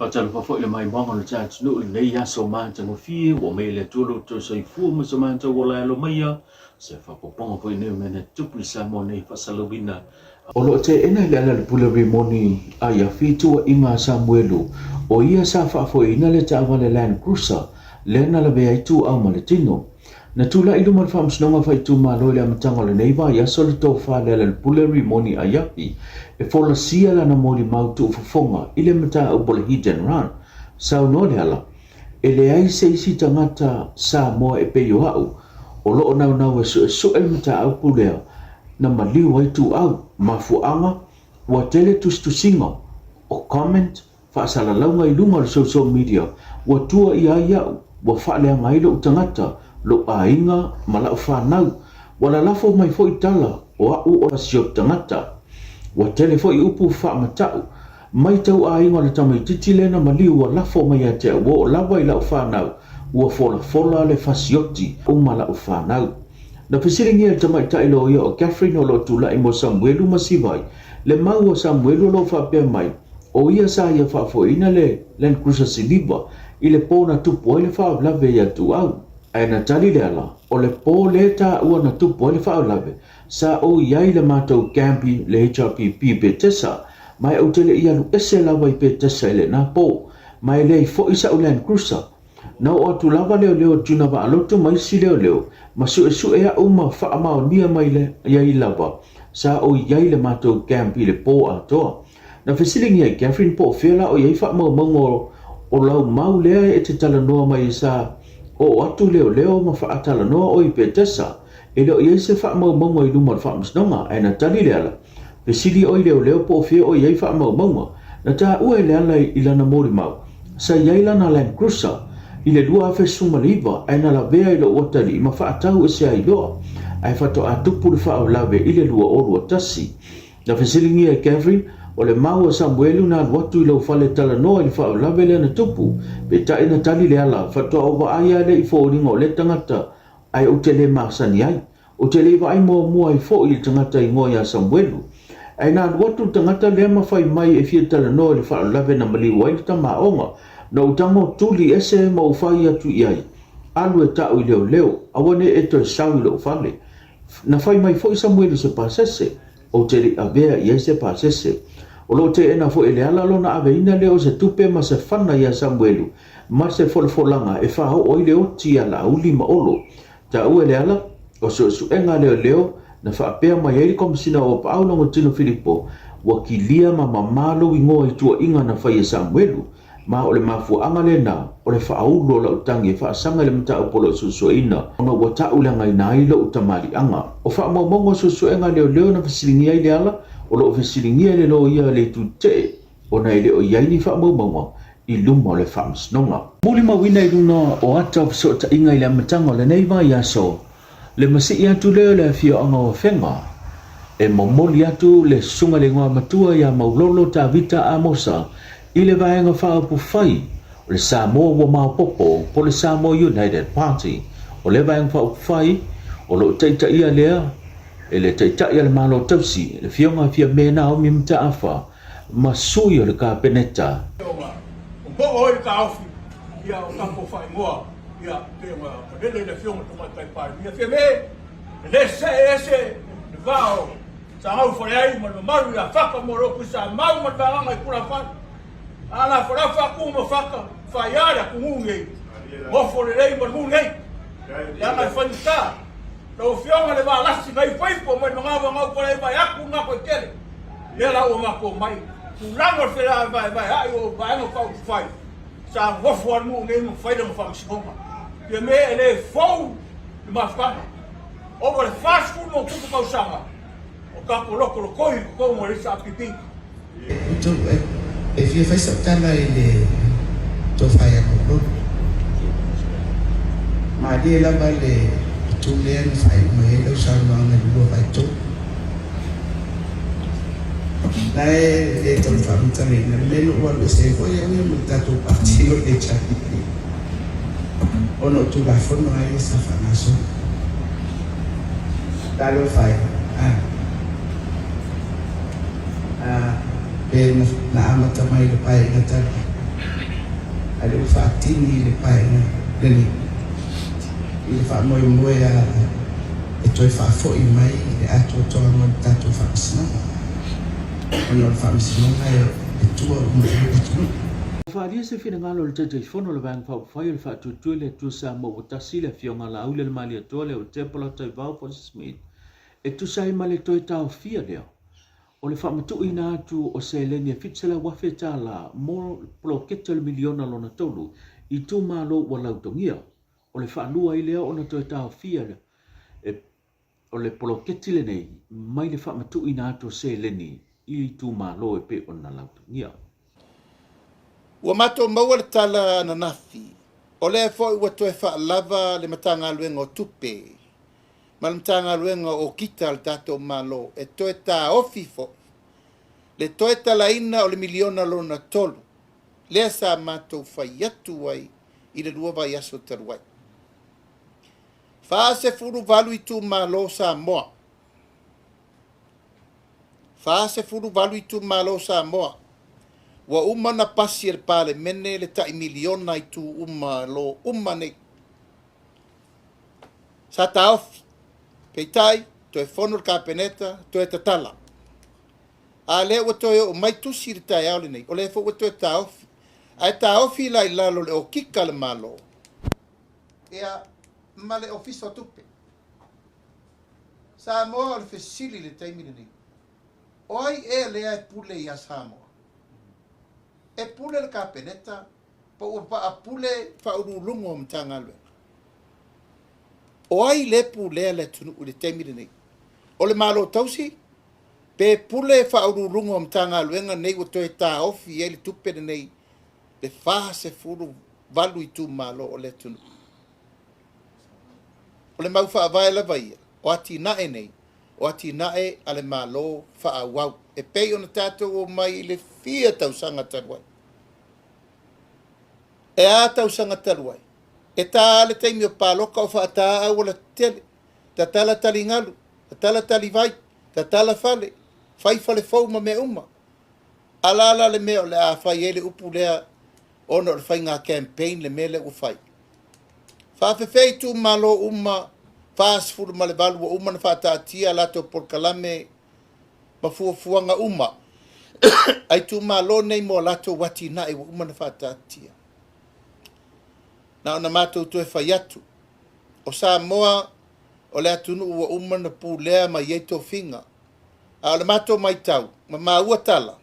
Hotel pa fo le mai mongo le chat no le ya so man tango fi wo me le tolo to so fu mo so man to wola lo mai se fa po pongo po ne mena tupu sa mo nei fa salobina o lo te ena le ala le pulevi moni a ia fitua inga Samuelu o ia sa fa fo ina le ta wale Land Cruiser le na le be tu au maletino na tula ilu mal fam snonga fa tu ma lo le amtango le neiva ia so le to fa le pulevi moni a ia pi e fo la sia la na moli mau tu fonga ile mata o bole hidden run sa no le ala e le ai se isi tangata Samoa e pe yo au o lo na na we so el mata au pulea na maliu ai tu au mafuanga wa tele tusinga o comment fa sala launga i lunga social media wa tua ia wa fa le ngai lo tangata lo ainga mala fa nau wala lafo mai fo itala o au o sio tangata wa tele fo i upu fa matau mai tau ainga le tamai titile na maliu wa lafo mai ate wo lava i la fa nau wa fola le fasioti o mala fa nau na pesiringi e tamai tailo ia o Catherine o lo tula i mo Samuelu masivai le mau o Samuelu lo fa pe mai o ia sa ia fa fo ina le Land Cruiser siliba i le pona tupo i le fa lave ia tu au ai na tali le ala o le po le ta ua na tupo i le fa lave sa o iai le matou campi le HRPP pe tesa mai au tele ia lu ese lava i pe tesa i le na po mai le fo isa o Land Cruiser na o tu lava leo tuna va aloto mai si leo masu e a uma fa ma nia mai le ia i lava sa o iai le matou campi le po a toa na fesilingi ai Catherine po fela o iai fa mo o lau mau lea e te talanoa mai sa o atu leo ma fa talanoa o i pe tesa e leo iai se fa mo i luma fa msnonga ai na tali leala fesili o i leo po fe o iai fa mo na ta ua i leala i lana mori mau sa iai lana Land Cruiser i le lua afe sumaliva ai na la vea i lo watali ma fa atau e se ai loa ai fa to atupu le fa o lave i le lua o lua tasi na fesilingi ai Catherine o le mau o Samuelu na watu i lau fale tala noa i le whao lawe le na tupu pe ta ina tali le ala whatoa o wa aia le i fōringa o le tangata ai o te le maasani ai o te le wa ai mua i fō i le tangata i ngoa ia Samuelu ai na watu tangata le mawhai mai e fia tala noa i le whao lawe na maliu ai le tamaonga na utango tuli ese ma ufai atu i ai alu e tau i leo awane e to sau i lo fale na whai mai fō i Samuelu se pasese o te li avea i ese pasese o lo te ena fo ele ala lona ave ina leo se tupe ma se whana ia Samuelu ma se folanga e whao o i leo ti ala uli ma olo ta ue le ala o su enga leo na whaapea mai eiri komisina o paulongo tino Filipo wa ki lia ma mamalo i ngoa i tua inga na whaia Samuelu ma o le mafuanga le na o le whaaulo la utangi e whaasanga le mta upolo susua ina ona wa taulanga i nailo utamari anga o whaamomongo susua enga leo na fasilingia i le ala o lo fesilingia le lo ia le tute o na ile o iai ni whaamaumaunga i luma o le whaamsnonga. Muli mawina i luna o ata so ta inga i le amatanga le neiva i aso le masi i atu leo le fio anga o whenga e momoli atu le sunga le ngoa matua ia maulolo ta vita amosa i le vaenga whaapu whai o le Samoa wa Maupopo po le Samoa United Party o le vaenga whaapu whai o lo teita ia lea e le teita ia le malo tausi le fionga fia mena o mimta afa ma sui o le ka peneta o po o i ka aufi ia o kampo whai moa ia te ngā kadele le fionga to mai pai ia fia me le se le vao sa au whare ai ma no maru ia whaka moro kusa mau ma tāanga i kura whai ana fora faku mo faka faiara ku ngungi mo fore rei mo ngungi ya na fanta no fionga le va lasi mai faipo mo ngava ngau por aí vai aku na ko tele ela o mako mai ku lango fera vai ai o vai no pau fai sa mo for mo ngai mo fai mo fam singoma pe me ele fou de mafaka over fast food mo ku ko sanga o ka ko loko ko ko mo risa pipi if you face up tala ile to fire ko ma dia la bale tu len fai mo ele sa ma na lo fai to dai le to fam tani na le lo wa se ko ya ni mo ta to parti lo e cha ono tu la forno ai sa fa na so dalo fai na amata mai le pai na ta ale whaatini le paenga leni i le whaamoemoea e toi whaafoi mai le ato toa ngā tātou whaamisinonga ona le whaamisinonga e tua umu tunu Faria se fina ngalo le tete fono le bang fa fa le fa tu le tu sa mo utasi le fionga la ule le mali to le o tempola tai va for smith e tu sai male to ta fia le o le fa matu ina tu o se le ni fitsela wa feta la mo pro ketel miliona lona tolu I tu malo wala utongia o le fa lua I le ona to ta fia le e o le pro ketel nei mai le fa matu ina tu se le ni I tu malo e pe ona la utongia Ua mato maua le tala na nafi. O lea fo ua toe wha lava le matanga aluenga o tupe. Ma le matanga aluenga o kita le tato malo. E toe ta ofi fo. Le toe tala ina o le miliona lona tolu. Lea sa mato whai atu wai I le rua vai aso taruai. Wha se furu valu I tu malo Samoa. Wha se furu valu I tu malo Samoa. Wa uma na pasi el pale mene le tai miliona I tu uma lo uma ne. Sa taofi. Peitai, to e fono le kapeneta, to e tatala. A le ua to e o mai tusi le tai aole nei. O le fo ua to e taofi. A e taofi la I lalo le o kika le malo. Ea ma le ofiso tupe. Samoa o le fesili le taimine nei. Oi e lea e pule I a Samoa. E pule le kapeneta, pa ua pa a pule fa urulungo o mtanga alwe. O ai le pule le tunu le temire nei. O le malo tausi, pe pule fa urulungo o mtanga alwe nei o toe ta ofi e le tupe nei, le fa se furu valu I tu malo o le tunu. O le mau fa avae la vaia, o ati nae nei, o ati nae ale malo fa awau. E pei ona tātou o mai le fia tausanga taruai. E a tausanga taruai. E tā le teimi o pāloka o whaata au la tele. Ta tala tali ngalu, ta tala tali vai, ta tala fale, fai fale fau ma me uma. Alala le meo le a fai ele upu lea ono le fai ngā campaign le mele u fai. Whawhewhei tu malo uma, whaasfuru ma le valu o uma na whaata atia lato por kalame, mafuafuanga uma. Ai tu malo nei mo lato wati na e uma na whatatia. Na ona matou tu e whai atu. O Samoa, o le atunu ua uma na pūlea mai eito finga. A o le matou mai tau, ma maua tala.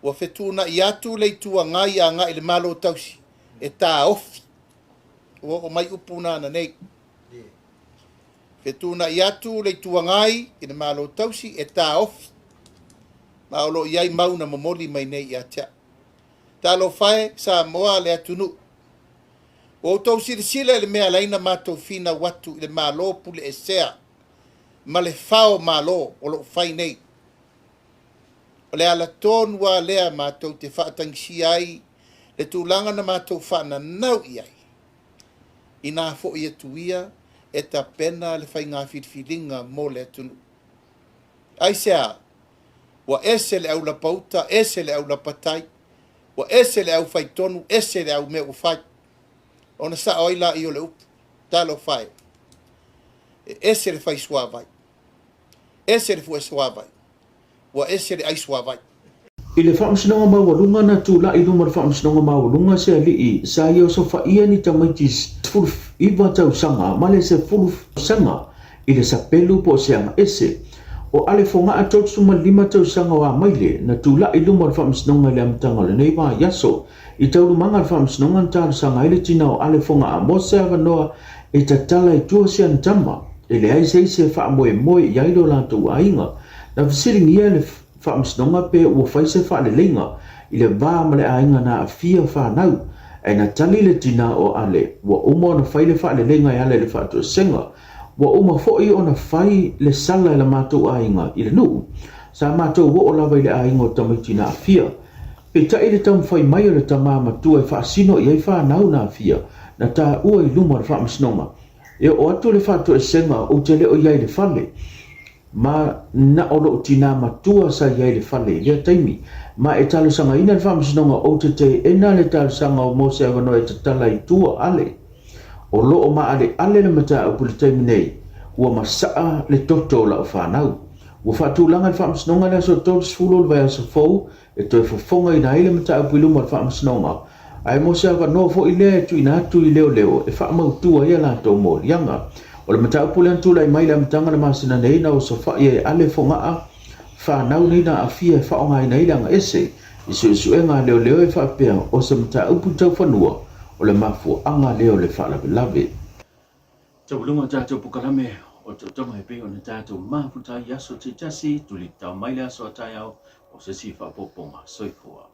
Ua whetuna I atu le tua ngai a ngai le malo tausi. E tā ofi. Ua o mai upuna na nei. Whetuna I atu le tua ngai I le malo tausi e tā ofi. Ma o lo iai mauna momoli mai nei I atia. Ta lo fae Samoa le atunu. O tau sirisile le mea laina matou fina watu le malo pule e sea. Ma le fao malo o lo fai nei. O le ala tonua lea matou te whaatangisi ai. Le tūlanga na matou whaana nau I ai. I nā fo I atuia e ta pena le fai ngā whirwhiringa mo le atunu. Ai sea. Wa ese le au la pauta, ese le au la patai, wa ese le au fai tonu, ese le au mea ufai. Ona sa oila I o le upu, talo fai. Ese le fai suavai, ese le fue suavai, wa ese le ai suavai. I le whaamsinonga mawalunga na tūla I luma le whaamsinonga mawalunga se alii sa iau so whaia ni tamaiti fuluf iwa tau sanga ma le se fuluf sanga I le sapelu po se anga ese. O ale fonga a tau suma 5 tau sanga wa maile na tula I luma le whaamsinonga le amtanga le nei wa yaso I tau lumanga le whaamsinonga nta le sanga ile tina o ale fonga a mose avanoa e tatala I tua se antama e le aise se whaamoe moe I ailo lantou ainga na visiringia le whaamsinonga pe ua whaise whaale leinga I le vā ma le ainga na a fia whanau e na tali le tina o ale ua umo na whaile whaale leinga I ale le whaatua senga wa uma foi ona fai le sala I la matou ainga I le nuu. Sa matou wo o lava I le ainga o tamaiti na afia. Pe ta le tam fai mai o le tama matua e whaasino I ai whanau na afia na ta ua I luma le whaamisnonga. E o atu le whaatua e senga o te leo I ai le whale. ma na olo tina matua sa ye le fale le taimi ma e talo sanga ina fa msnonga o te ena le talo sanga o mo se no e tala i tua ale o lo ma ale le mata o pul taimi nei ua masaa le toto la fa nau ua fa tu langa fa msnonga le so tot sfulo va so fo e to fo fonga ina ile mata o pulu ma fa msnonga ai mo se no fo ile tu ina tu ile leo e fa ma tua ia la to mo yanga o le mata pulan tu lai mai la mtanga le masina nei na o sofa ye ale fonga a fa nau nei na afia fa o ngai nei langa ese isu nga leo e fa pe o se mata upu tau fanua o le mafu anga leo le fa la lave te bulunga tato pukalame o te tama e pe o na tato mafu tai yaso te tasi tuli tau mai la so tai au o se si fa poponga soifua